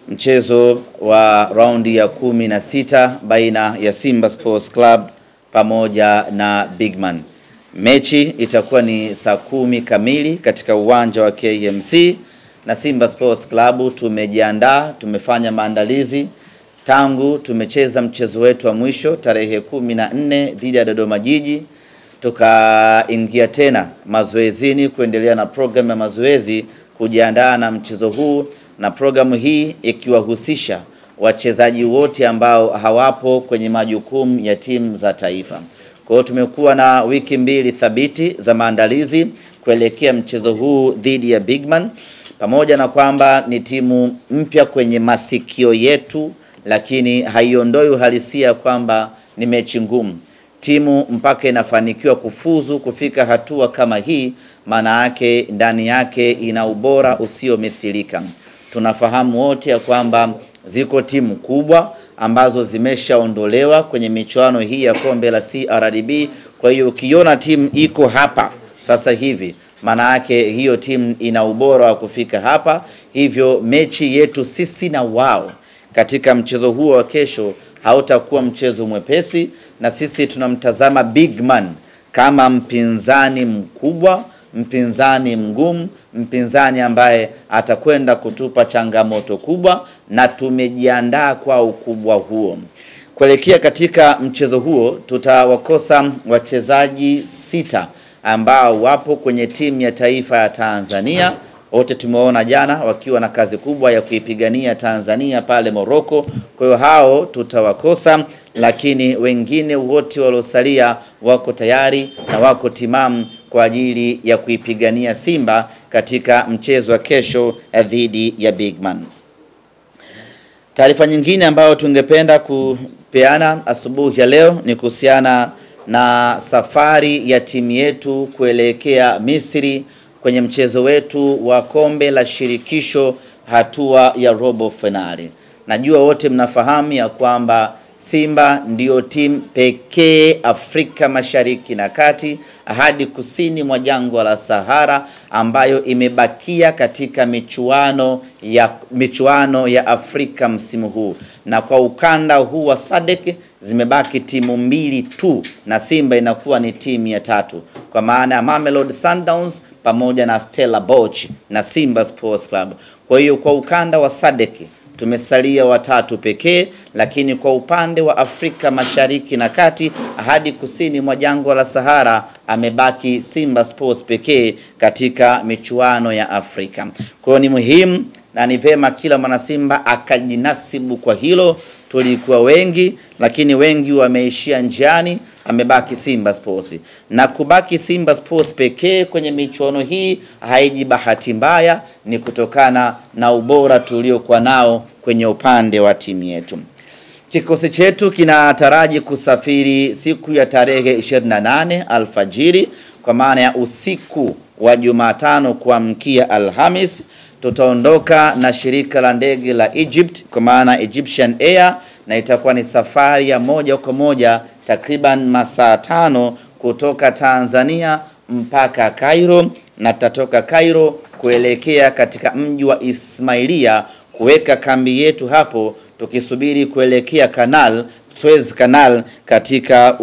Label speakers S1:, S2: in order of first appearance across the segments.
S1: Mchezo wa raundi ya 16 baina ya Simba Sports Club pamoja na Bigman. Mechi itakuwa ni saa 10 kamili katika uwanja wa KMC, na Simba Sports Club tumejiandaa, tumefanya maandalizi tangu tumecheza mchezo wetu wa mwisho tarehe 14 dhidi ya Dodoma Jiji. Tukaingia tena mazoezini kuendelea na program ya mazoezi kujiandaa na mchezo huu, na programu hii ikiwahusisha wachezaji wote ambao hawapo kwenye majukumu ya timu za taifa. Kwa hiyo tumekuwa na wiki mbili thabiti za maandalizi kuelekea mchezo huu dhidi ya Bigman, pamoja na kwamba ni timu mpya kwenye masikio yetu, lakini haiondoi uhalisia kwamba ni mechi ngumu. Timu mpaka inafanikiwa kufuzu kufika hatua kama hii, maana yake ndani yake ina ubora usiomithilika. Tunafahamu wote ya kwamba ziko timu kubwa ambazo zimeshaondolewa kwenye michuano hii ya kombe la CRDB. Kwa hiyo ukiona timu iko hapa sasa hivi, maana yake hiyo timu ina ubora wa kufika hapa. Hivyo mechi yetu sisi na wao katika mchezo huo wa kesho hautakuwa mchezo mwepesi, na sisi tunamtazama Bigman kama mpinzani mkubwa, mpinzani mgumu, mpinzani ambaye atakwenda kutupa changamoto kubwa, na tumejiandaa kwa ukubwa huo. Kuelekea katika mchezo huo tutawakosa wachezaji 6 ambao wapo kwenye timu ya taifa ya Tanzania. Wote tumeona jana wakiwa na kazi kubwa ya kuipigania Tanzania pale Morocco. Kwa hiyo hao tutawakosa, lakini wengine wote waliosalia wako tayari na wako timamu kwa ajili ya kuipigania Simba katika mchezo wa kesho dhidi ya Bigman. Taarifa nyingine ambayo tungependa kupeana asubuhi ya leo ni kuhusiana na safari ya timu yetu kuelekea Misri kwenye mchezo wetu wa kombe la shirikisho hatua ya robo finali. Najua wote mnafahamu ya kwamba Simba ndio timu pekee Afrika Mashariki na Kati hadi kusini mwa jangwa la Sahara ambayo imebakia katika michuano ya Afrika msimu huu. Na kwa ukanda huu wa SADC zimebaki timu 2 tu, na Simba inakuwa ni timu ya 3, kwa maana ya Mamelodi Sundowns pamoja na Stella Boch na Simba Sports Club. Kwa hiyo kwa ukanda wa SADC tumesalia 3 pekee, lakini kwa upande wa Afrika Mashariki na Kati hadi kusini mwa jangwa la Sahara amebaki Simba Sports pekee katika michuano ya Afrika. Kwa hiyo ni muhimu na ni vema kila mwana Simba akajinasibu kwa hilo. Tulikuwa wengi, lakini wengi wameishia njiani, amebaki Simba Sports. Na kubaki Simba Sports pekee kwenye michuano hii haiji bahati mbaya, ni kutokana na ubora tuliokuwa nao kwenye upande wa timu yetu. Kikosi chetu kinataraji kusafiri siku ya tarehe 28 alfajiri, kwa maana ya usiku wa Jumatano kuamkia Alhamis. Tutaondoka na shirika la ndege la Egypt, kwa maana Egyptian Air, na itakuwa ni safari ya moja kwa moja takriban masaa 5 kutoka Tanzania mpaka Cairo, na tutatoka Cairo kuelekea katika mji wa Ismailia kuweka kambi yetu hapo, tukisubiri kuelekea Suez Canal katika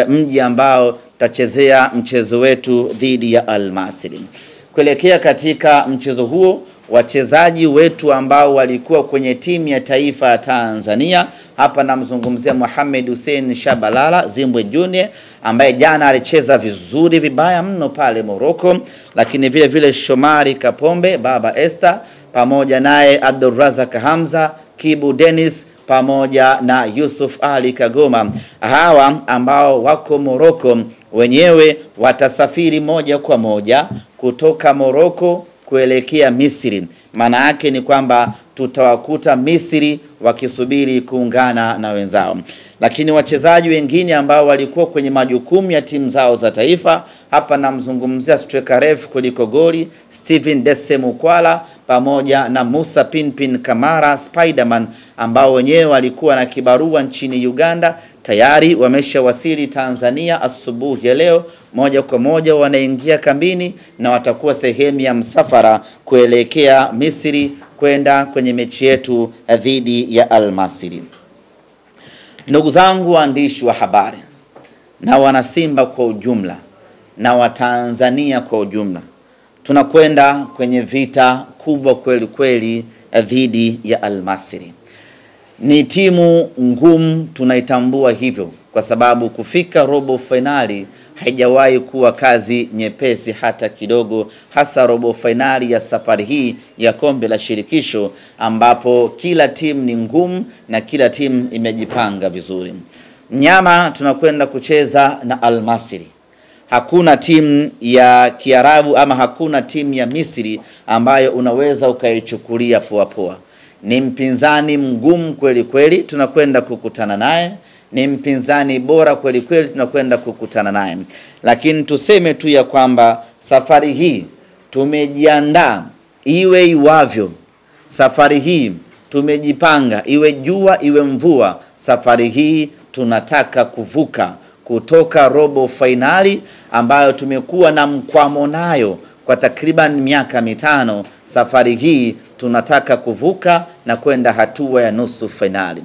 S1: mji ambao tutachezea mchezo wetu dhidi ya Al Masry. Kuelekea katika mchezo huo, wachezaji wetu ambao walikuwa kwenye timu ya taifa ya Tanzania, hapa namzungumzia Mohamed Hussein Shabalala Zimbwe Junior ambaye jana alicheza vizuri vibaya mno pale Morocco, lakini vile vile Shomari Kapombe, Baba Esther, pamoja naye Abdulrazak Hamza, Kibu Dennis, pamoja na Yusuf Ali Kagoma. Hawa ambao wako Morocco wenyewe watasafiri moja kwa moja kutoka Morocco kuelekea Misri. Maana yake ni kwamba tutawakuta Misri wakisubiri kuungana na wenzao. Lakini wachezaji wengine ambao walikuwa kwenye majukumu ya timu zao za taifa, hapa namzungumzia striker refu kuliko goli Steven Desemukwala pamoja na Musa Pinpin Kamara Spiderman, ambao wenyewe walikuwa na kibarua nchini Uganda, tayari wameshawasili Tanzania asubuhi ya leo. Moja kwa moja wanaingia kambini na watakuwa sehemu ya msafara kuelekea Misri kwenda kwenye mechi yetu dhidi ya Al Masry. Ndugu zangu waandishi wa habari na wanasimba kwa ujumla na Watanzania kwa ujumla, tunakwenda kwenye vita kubwa kweli kweli dhidi ya Al Masry. Ni timu ngumu, tunaitambua hivyo, kwa sababu kufika robo finali haijawahi kuwa kazi nyepesi hata kidogo, hasa robo finali ya safari hii ya kombe la shirikisho, ambapo kila timu ni ngumu na kila timu imejipanga vizuri. Nyama tunakwenda kucheza na Al Masry. Hakuna timu ya Kiarabu ama hakuna timu ya Misri ambayo unaweza ukaichukulia poa poa. Ni mpinzani mgumu kweli kweli tunakwenda kukutana naye. Ni mpinzani bora kweli kweli tunakwenda kukutana naye. Lakini tuseme tu ya kwamba safari hii tumejiandaa iwe iwavyo. Safari hii tumejipanga iwe jua iwe mvua. Safari hii tunataka kuvuka kutoka robo finali ambayo tumekuwa na mkwamo nayo kwa takriban miaka mitano. Safari hii tunataka kuvuka na kwenda hatua ya nusu finali.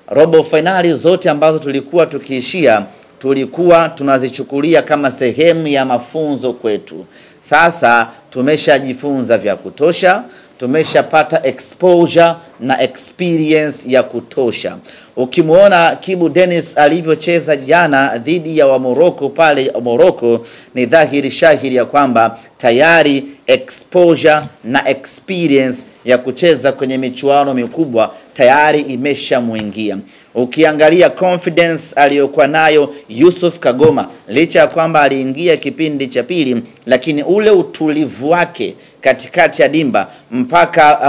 S1: Robo finali zote ambazo tulikuwa tukiishia, tulikuwa tunazichukulia kama sehemu ya mafunzo kwetu. Sasa tumeshajifunza vya kutosha, tumeshapata exposure na experience ya kutosha. Ukimuona Kibu Denis alivyocheza jana dhidi ya wa Morocco pale Morocco, ni dhahiri shahiri ya kwamba tayari exposure na experience ya kucheza kwenye michuano mikubwa tayari imeshamuingia. Ukiangalia confidence aliyokuwa nayo Yusuf Kagoma, licha ya kwamba aliingia kipindi cha pili, lakini ule utulivu wake katikati ya dimba mpaka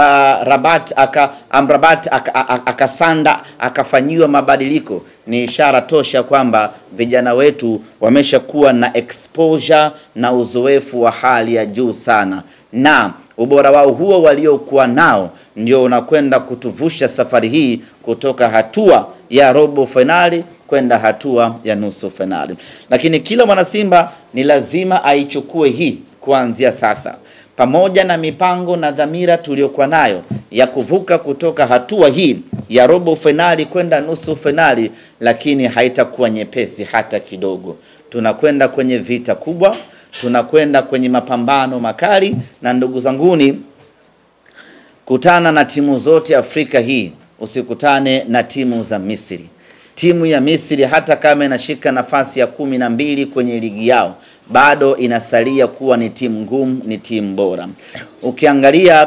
S1: Amrabat akasanda akafanyiwa mabadiliko, ni ishara tosha kwamba vijana wetu wameshakuwa na exposure na uzoefu wa hali ya juu sana, na ubora wao huo waliokuwa nao ndio unakwenda kutuvusha safari hii kutoka hatua ya robo finali kwenda hatua ya nusu finali. Lakini kila mwana Simba ni lazima aichukue hii kuanzia sasa, pamoja na mipango na dhamira tuliokuwa nayo ya kuvuka kutoka hatua hii ya robo finali kwenda nusu finali, lakini haitakuwa nyepesi hata kidogo. Tunakwenda kwenye vita kubwa, tunakwenda kwenye mapambano makali, na ndugu zanguni, kutana na timu zote Afrika hii, usikutane na timu za Misri. Timu ya Misri hata kama inashika nafasi ya 12 kwenye ligi yao, bado inasalia kuwa ni timu ngumu, ni timu bora. Ukiangalia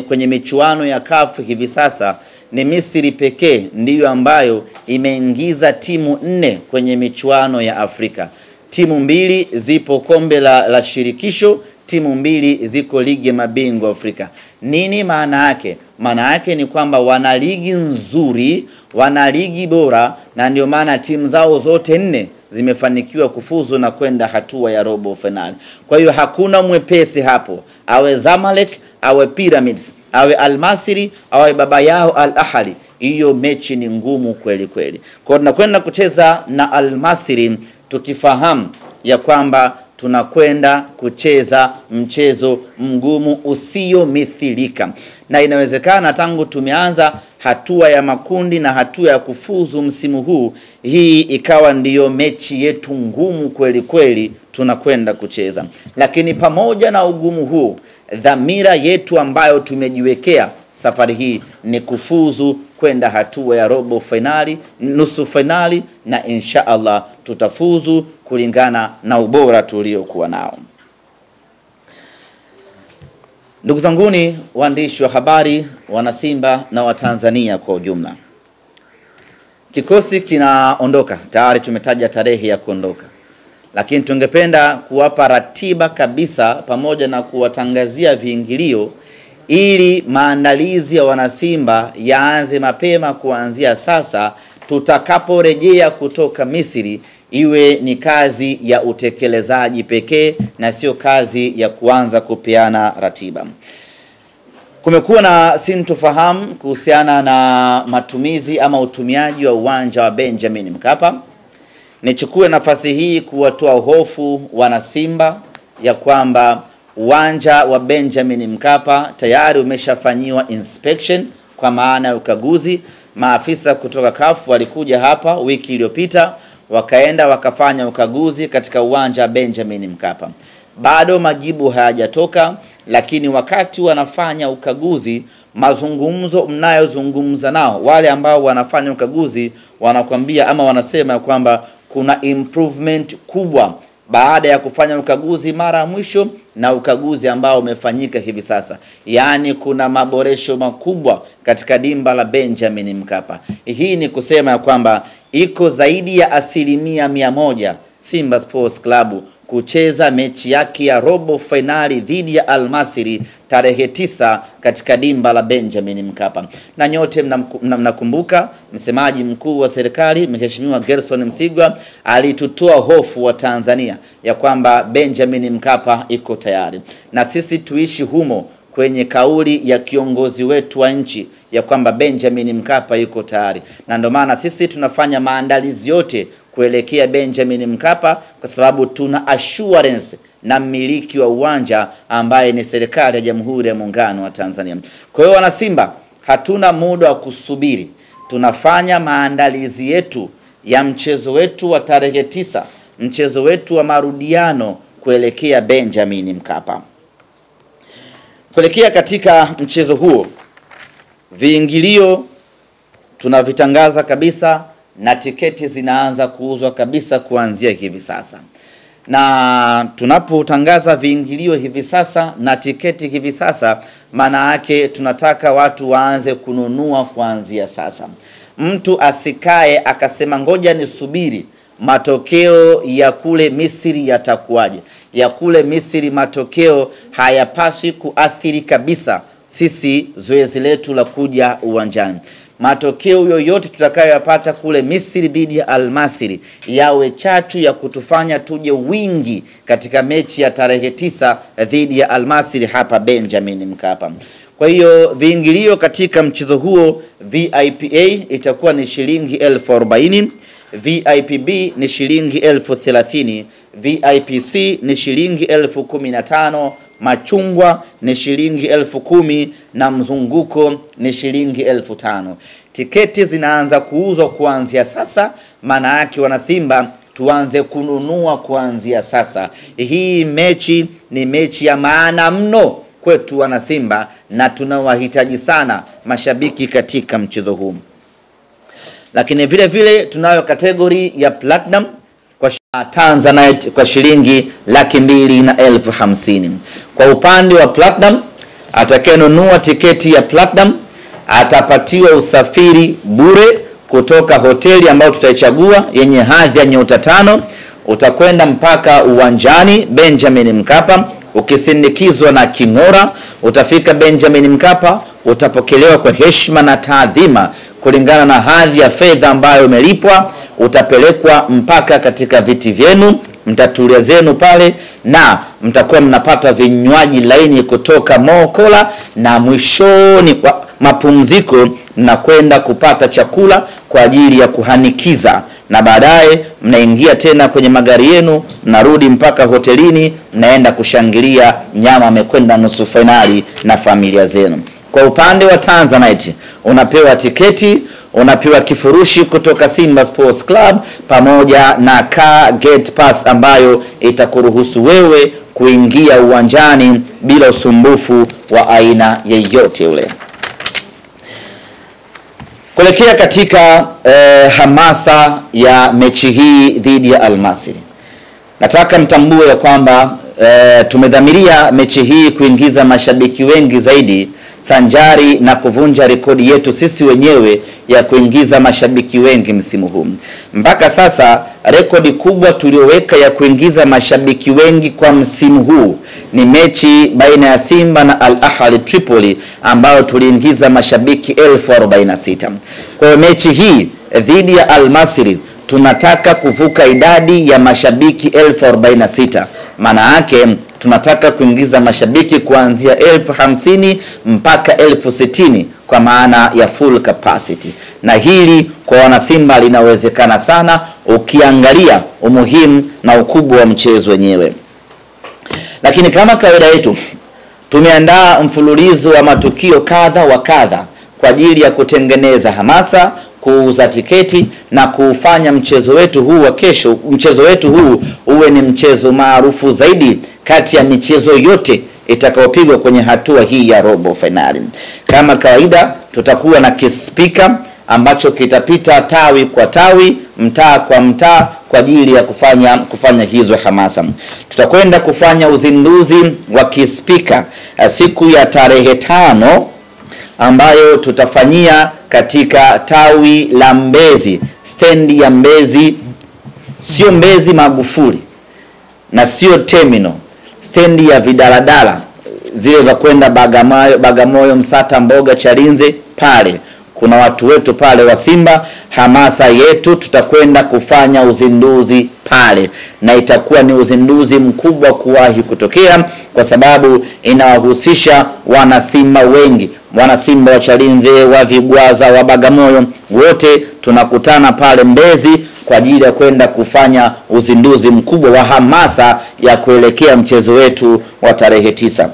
S1: kwenye michuano ya CAF hivi sasa, ni Misri pekee ndiyo ambayo imeingiza timu 4 kwenye michuano ya Afrika. Timu 2 zipo kombe la shirikisho, timu 2 ziko ligi ya mabingwa Afrika. Nini maana yake? Maana yake ni kwamba wana ligi nzuri, wana ligi bora, na ndio maana timu zao zote 4 zimefanikiwa kufuzu na kwenda hatua ya robo finali. Kwa hiyo hakuna mwepesi hapo, awe Zamalek, awe Pyramids, awe Al Masry, awe baba yao Al Ahly. Hiyo mechi ni ngumu kweli kweli. Kwa hiyo tunakwenda kucheza na Al Masry tukifahamu ya kwamba tunakwenda kucheza mchezo mgumu usio mithilika, na inawezekana tangu tumeanza hatua ya makundi na hatua ya kufuzu msimu huu, hii ikawa ndiyo mechi yetu ngumu kweli kweli tunakwenda kucheza. Lakini pamoja na ugumu huu, dhamira yetu ambayo tumejiwekea safari hii ni kufuzu kwenda hatua ya robo finali, nusu finali, na insha Allah tutafuzu kulingana na ubora tuliokuwa nao. Ndugu zanguni waandishi wa habari, wana Simba na Watanzania kwa ujumla, kikosi kinaondoka tayari, tumetaja tarehe ya kuondoka, lakini tungependa kuwapa ratiba kabisa pamoja na kuwatangazia viingilio ili maandalizi ya wanasimba yaanze mapema kuanzia sasa. Tutakaporejea kutoka Misri, iwe ni kazi ya utekelezaji pekee na sio kazi ya kuanza kupeana ratiba. Kumekuwa na sintofahamu kuhusiana na matumizi ama utumiaji wa uwanja wa Benjamin Mkapa. Nichukue nafasi hii kuwatoa hofu wana Simba ya kwamba uwanja wa Benjamin Mkapa tayari umeshafanyiwa inspection kwa maana ya ukaguzi. Maafisa kutoka CAF walikuja hapa wiki iliyopita, wakaenda wakafanya ukaguzi katika uwanja wa Benjamin Mkapa. Bado majibu hayajatoka, lakini wakati wanafanya ukaguzi, mazungumzo mnayozungumza nao wale ambao wanafanya ukaguzi wanakuambia ama wanasema kwamba kuna improvement kubwa baada ya kufanya ukaguzi mara ya mwisho na ukaguzi ambao umefanyika hivi sasa. Yaani kuna maboresho makubwa katika dimba la Benjamin Mkapa. Hii ni kusema ya kwamba iko zaidi ya 100% Simba Sports Club kucheza mechi yake ya robo finali dhidi ya Al Masry tarehe 9 katika dimba la Benjamin Mkapa. Na nyote mnakumbuka msemaji mkuu wa serikali Mheshimiwa Gerson Msigwa alitutoa hofu wa Tanzania ya kwamba Benjamin Mkapa iko tayari. Na sisi tuishi humo kwenye kauli ya kiongozi wetu wa nchi ya kwamba Benjamin Mkapa yuko tayari. Na ndio maana sisi tunafanya maandalizi yote kuelekea Benjamin Mkapa kwa sababu tuna assurance na mmiliki wa uwanja ambaye ni serikali ya Jamhuri ya Muungano wa Tanzania. Kwa hiyo wana Simba, hatuna muda wa kusubiri. Tunafanya maandalizi yetu ya mchezo wetu wa tarehe 9, mchezo wetu wa marudiano kuelekea Benjamin Mkapa. Kuelekea katika mchezo huo, viingilio tunavitangaza kabisa na tiketi zinaanza kuuzwa kabisa kuanzia hivi sasa. Na tunapotangaza viingilio hivi sasa na tiketi hivi sasa, maana yake tunataka watu waanze kununua kuanzia sasa. Mtu asikae akasema ngoja nisubiri matokeo ya kule Misri yatakuwaje. Ya kule Misri matokeo hayapaswi kuathiri kabisa sisi zoezi letu la kuja uwanjani. Matokeo yoyote tutakayoyapata kule Misri dhidi ya Al Masry yawe chachu ya kutufanya tuje wingi katika mechi ya tarehe 9 dhidi ya Al Masry hapa Benjamin Mkapa. Kwa hiyo viingilio katika mchezo huo, VIPA itakuwa ni shilingi 40,000, VIPB ni shilingi 30,000, VIPC ni shilingi 15,000, machungwa ni shilingi 10,000 na mzunguko ni shilingi 5,000. Tiketi zinaanza kuuzwa kuanzia sasa, maana yake wana Simba tuanze kununua kuanzia sasa. Hii mechi ni mechi ya maana mno kwetu wana Simba na tunawahitaji sana mashabiki katika mchezo huu. Lakini vile vile tunayo kategori ya Platinum kwa Tanzanite kwa shilingi 250,000. Kwa upande wa Platinum, atakayenunua tiketi ya Platinum atapatiwa usafiri bure kutoka hoteli ambayo tutaichagua yenye hadhi ya nyota 5. Utakwenda mpaka uwanjani Benjamin Mkapa ukisindikizwa na king'ora. Utafika Benjamin Mkapa, utapokelewa kwa heshima na taadhima kulingana na hadhi ya fedha ambayo umelipwa. Utapelekwa mpaka katika viti vyenu, mtatulia zenu pale na mtakuwa mnapata vinywaji laini kutoka Mokola, na mwishoni kwa mapumziko mnakwenda kupata chakula kwa ajili ya kuhanikiza, na baadaye mnaingia tena kwenye magari yenu, mnarudi mpaka hotelini, mnaenda kushangilia nyama amekwenda nusu finali na familia zenu. Kwa upande wa Tanzanite, unapewa tiketi, unapewa kifurushi kutoka Simba Sports Club pamoja na car gate pass ambayo itakuruhusu wewe kuingia uwanjani bila usumbufu wa aina yeyote ule. Kuelekea katika hamasa ya mechi hii dhidi ya Al Masry, nataka mtambue ya kwamba tumedhamiria mechi hii kuingiza mashabiki wengi zaidi, sanjari na kuvunja rekodi yetu sisi wenyewe ya kuingiza mashabiki wengi msimu huu. Mpaka sasa rekodi kubwa tulioweka ya kuingiza mashabiki wengi kwa msimu huu ni mechi baina ya Simba na Al Ahly Tripoli ambayo tuliingiza mashabiki 46,000. Kwa hiyo mechi hii dhidi ya Al Masry tunataka kuvuka idadi ya mashabiki 46,000. Maana yake tunataka kuingiza mashabiki kuanzia 50,000 mpaka 60,000 kwa maana ya full capacity. Na hili kwa wana Simba linawezekana sana ukiangalia umuhimu na ukubwa wa mchezo wenyewe. Lakini kama kawaida yetu, tumeandaa mfululizo wa matukio kadha wa kadha kwa ajili ya kutengeneza hamasa, kuuza tiketi na kufanya mchezo wetu huu wa kesho, mchezo wetu huu uwe ni mchezo maarufu zaidi kati ya michezo yote itakayopigwa kwenye hatua hii ya robo finali. Kama kawaida, tutakuwa na kispika ambacho kitapita tawi kwa tawi, mtaa kwa mtaa kwa ajili ya kufanya hizo hamasa. Tutakwenda kufanya uzinduzi wa kispika siku ya tarehe 5 ambayo tutafanyia katika tawi la Mbezi, stendi ya Mbezi, sio Mbezi Magufuli na sio terminal, stendi ya vidaladala zile za kwenda Bagamoyo, Msata, Mboga, Chalinze. Pale kuna watu wetu pale wa Simba. Hamasa yetu, tutakwenda kufanya uzinduzi pale, na itakuwa ni uzinduzi mkubwa kuwahi kutokea, kwa sababu inawahusisha wana Simba wengi, wana Simba wa Chalinze, wa Vigwaza, wa Bagamoyo, wote tunakutana pale Mbezi kwa ajili ya kwenda kufanya uzinduzi mkubwa wa hamasa ya kuelekea mchezo wetu wa tarehe 9.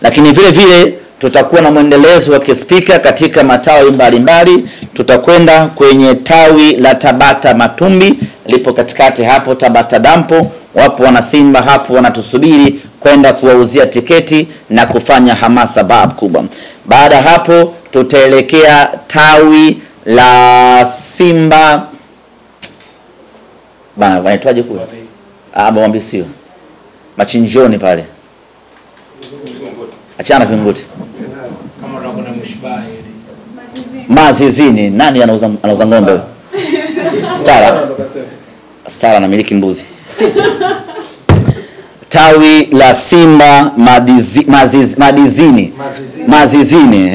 S1: Lakini vile vile tutakuwa na mwendelezo wa kispika katika matawi mbalimbali. Tutakwenda kwenye tawi la Tabata Matumbi, lipo katikati hapo Tabata Dampo. Wapo wana Simba hapo wanatusubiri kwenda kuwauzia tiketi na kufanya hamasa kubwa. Baada hapo tutaelekea tawi la Simba bana, wanaitwaje kule? Mwambi sio. Machinjoni pale. Achana Vinguti.
S2: Kama unakona mshibai
S1: Mazizini. Nani anauza ng'ombe? Stara anamiliki mbuzi. Tawi la Simba Mazizini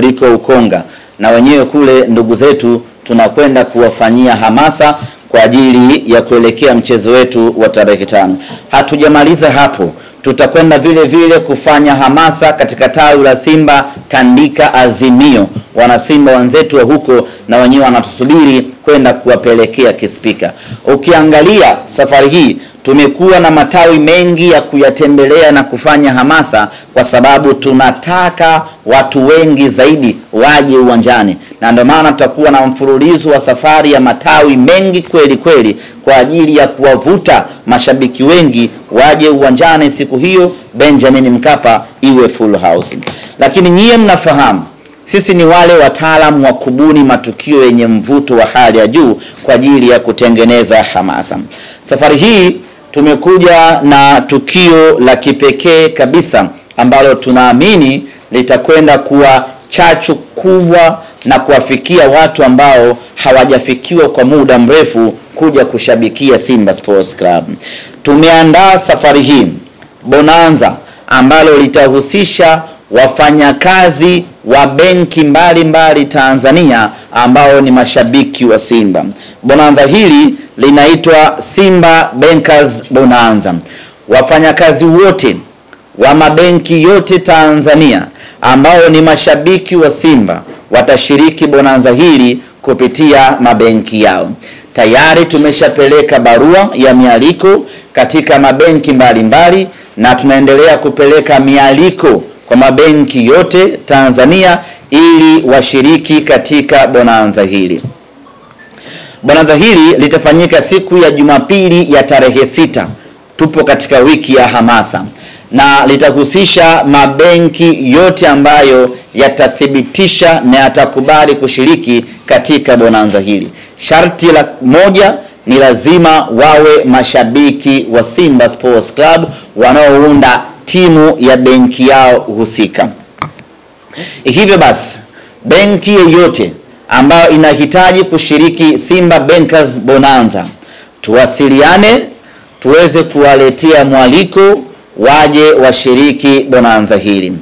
S1: liko Ukonga, na wenyewe kule ndugu zetu tunakwenda kuwafanyia hamasa kwa ajili ya kuelekea mchezo wetu wa tarehe 5. Hatujamaliza hapo, tutakwenda vile vile kufanya hamasa katika tawi la Simba Tandika Azimio. Wana Simba wenzetu wa huko na wenyewe wanatusubiri kwenda kuwapelekea kispika. Ukiangalia safari hii tumekuwa na matawi mengi ya kuyatembelea na kufanya hamasa, kwa sababu tunataka watu wengi zaidi waje uwanjani, na ndio maana tutakuwa na mfululizo wa safari ya matawi mengi kweli kweli kwa ajili ya kuwavuta mashabiki wengi waje uwanjani siku hiyo Benjamin Mkapa iwe full house. Lakini nyie mnafahamu sisi ni wale wataalamu wa kubuni matukio yenye mvuto wa hali ya juu kwa ajili ya kutengeneza hamasa. Safari hii tumekuja na tukio la kipekee kabisa ambalo tunaamini litakwenda kuwa chachu kubwa na kuwafikia watu ambao hawajafikiwa kwa muda mrefu kuja kushabikia Simba Sports Club. Tumeandaa safari hii bonanza ambalo litahusisha wafanyakazi wa benki mbalimbali Tanzania ambao ni mashabiki wa Simba. Bonanza hili linaitwa Simba Bankers Bonanza. Wafanyakazi wote wa mabenki yote Tanzania ambao ni mashabiki wa Simba watashiriki bonanza hili kupitia mabenki yao. Tayari tumeshapeleka barua ya mialiko katika mabenki mbalimbali na tunaendelea kupeleka mialiko kwa mabenki yote Tanzania ili washiriki katika bonanza hili. Bonanza hili litafanyika siku ya Jumapili ya tarehe 6. Tupo katika wiki ya hamasa, na litahusisha mabenki yote ambayo yatathibitisha na yatakubali kushiriki katika bonanza hili. Sharti la moja ni lazima wawe mashabiki wa Simba Sports Club wanaounda timu ya benki yao husika. Hivyo basi, benki yoyote ambayo inahitaji kushiriki Simba Bankers Bonanza, tuwasiliane tuweze kuwaletea mwaliko waje washiriki bonanza hili.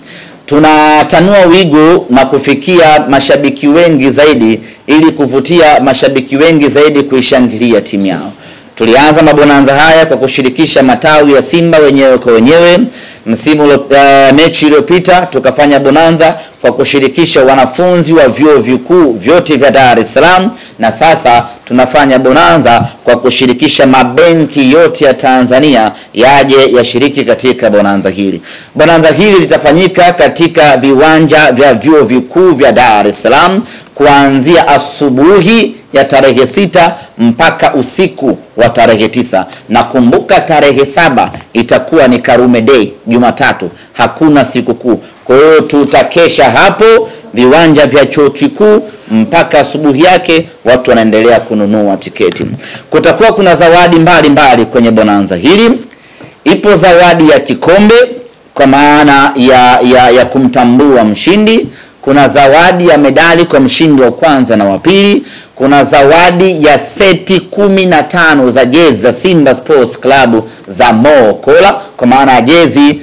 S1: Tunatanua wigo na kufikia mashabiki wengi zaidi ili kuvutia mashabiki wengi zaidi kuishangilia timu yao. Tulianza mabonanza haya kwa kushirikisha matawi ya Simba wenyewe kwa wenyewe. Mechi iliyopita tukafanya bonanza kwa kushirikisha wanafunzi wa vyuo vikuu vyote vya Dar es Salaam, na sasa tunafanya bonanza kwa kushirikisha mabenki yote ya Tanzania yaje yashiriki katika bonanza hili. Bonanza hili litafanyika katika viwanja vya vyuo vikuu vya Dar es Salaam kuanzia asubuhi ya tarehe 6 mpaka usiku wa tarehe 9. Na kumbuka tarehe 7 itakuwa ni Karume Day, Jumatatu, hakuna siku kuu. Kwa hiyo tutakesha hapo viwanja vya chuo kikuu mpaka asubuhi yake, watu wanaendelea kununua tiketi. Kutakuwa kuna zawadi mbalimbali kwenye bonanza hili. Ipo zawadi ya kikombe kwa maana ya kumtambua mshindi. Kuna zawadi ya medali kwa mshindi wa kwanza na wa pili. Kuna zawadi ya seti 15 za jezi za Simba Sports Club za Mo Kola kwa maana ya jezi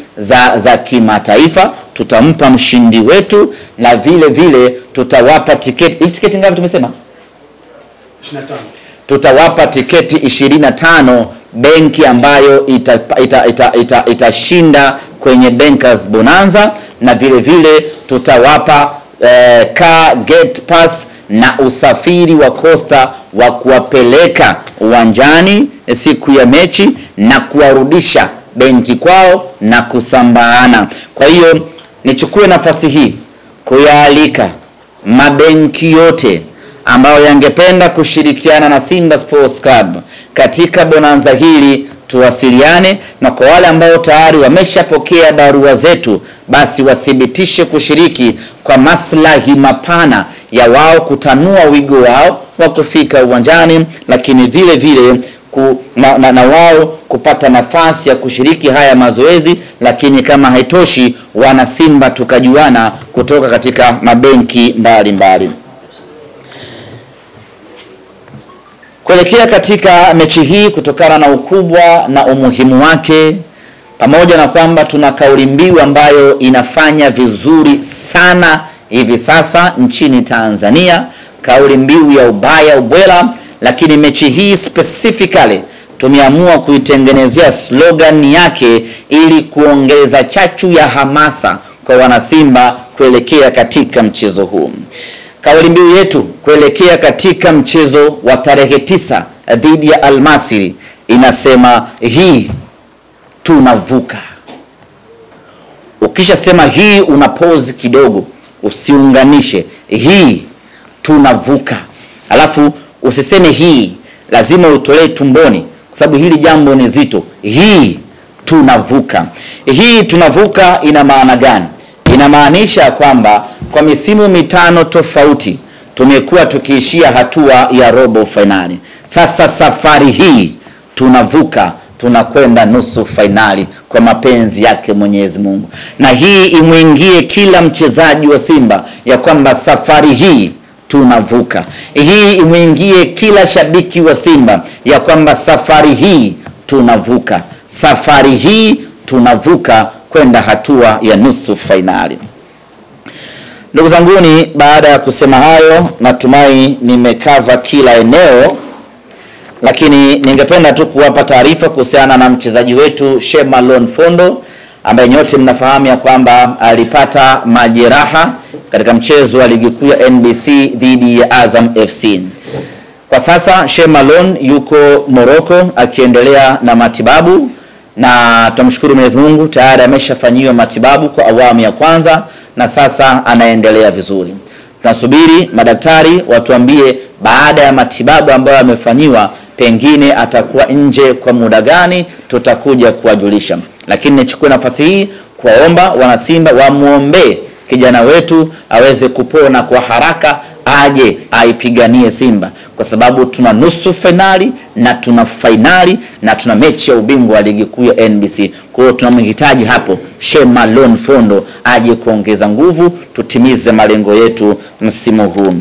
S1: za kimataifa tutampa mshindi wetu, na vile vile tutawapa tiketi. Tiketi ngapi tumesema?
S2: 25.
S1: Tutawapa tiketi 25 benki ambayo itashinda kwenye Bankers Bonanza, na vile vile tutawapa car gate pass na usafiri wa Costa wa kuwapeleka uwanjani siku ya mechi na kuwarudisha benki kwao na kusambaana. Kwa hiyo nichukue nafasi hii kuyaalika mabenki yote ambayo yangependa kushirikiana na Simba Sports Club katika bonanza hili tuwasiliane, na kwa wale ambao tayari wameshapokea barua zetu basi wathibitishe kushiriki kwa maslahi mapana ya wao kutanua wigo wao wa kufika uwanjani, lakini vile vile na wao kupata nafasi ya kushiriki haya mazoezi. Lakini kama haitoshi, wana Simba tukajuana kutoka katika mabenki mbalimbali. Kuelekea katika mechi hii, kutokana na ukubwa na umuhimu wake, pamoja na kwamba tuna kauli mbiu ambayo inafanya vizuri sana hivi sasa nchini Tanzania, kauli mbiu ya ubaya ubwela, lakini mechi hii specifically tumeamua kuitengenezea slogan yake ili kuongeza chachu ya hamasa kwa wanasimba kuelekea katika mchezo huu. Kauli mbiu yetu kuelekea katika mchezo wa tarehe 9 dhidi ya Al-Masry inasema hii tunavuka. Ukisha sema hii una pause kidogo, usiunganishe hii tunavuka. Alafu usiseme hii, lazima utolee tumboni kwa sababu hili jambo ni zito. Hii tunavuka. Hii tunavuka ina maana gani? Inamaanisha kwamba kwa misimu 5 tofauti tumekuwa tukiishia hatua ya robo finali. Sasa safari hii tunavuka, tunakwenda nusu finali kwa mapenzi yake Mwenyezi Mungu. Na hii imuingie kila mchezaji wa Simba ya kwamba safari hii tunavuka. Hii imuingie kila shabiki wa Simba ya kwamba safari hii tunavuka. Safari hii tunavuka kwenda hatua ya nusu finali. Ndugu zanguni, baada ya kusema hayo, natumai nimekava kila eneo, lakini ningependa tu kuwapa taarifa kuhusiana na mchezaji wetu Shemalon Fondo ambaye nyote mnafahamu ya kwamba alipata majeraha katika mchezo wa ligi kuu ya NBC dhidi ya Azam FC. Kwa sasa Shemalon yuko Morocco akiendelea na matibabu, na tumshukuru Mwenyezi Mungu tayari ameshafanyiwa matibabu kwa awamu ya kwanza na sasa anaendelea vizuri. Tunasubiri madaktari watuambie baada ya matibabu ambayo amefanyiwa pengine atakuwa nje kwa muda gani, tutakuja kuwajulisha. Lakini nichukue nafasi hii kuwaomba wanasimba wamuombe kijana wetu aweze kupona kwa haraka, aje aipiganie Simba kwa sababu tuna nusu finali na tuna finali na tuna mechi ya ubingwa wa ligi kuu ya NBC. Kwa hiyo tunamhitaji hapo Shemalon Fondo aje kuongeza nguvu, tutimize malengo yetu msimu huu.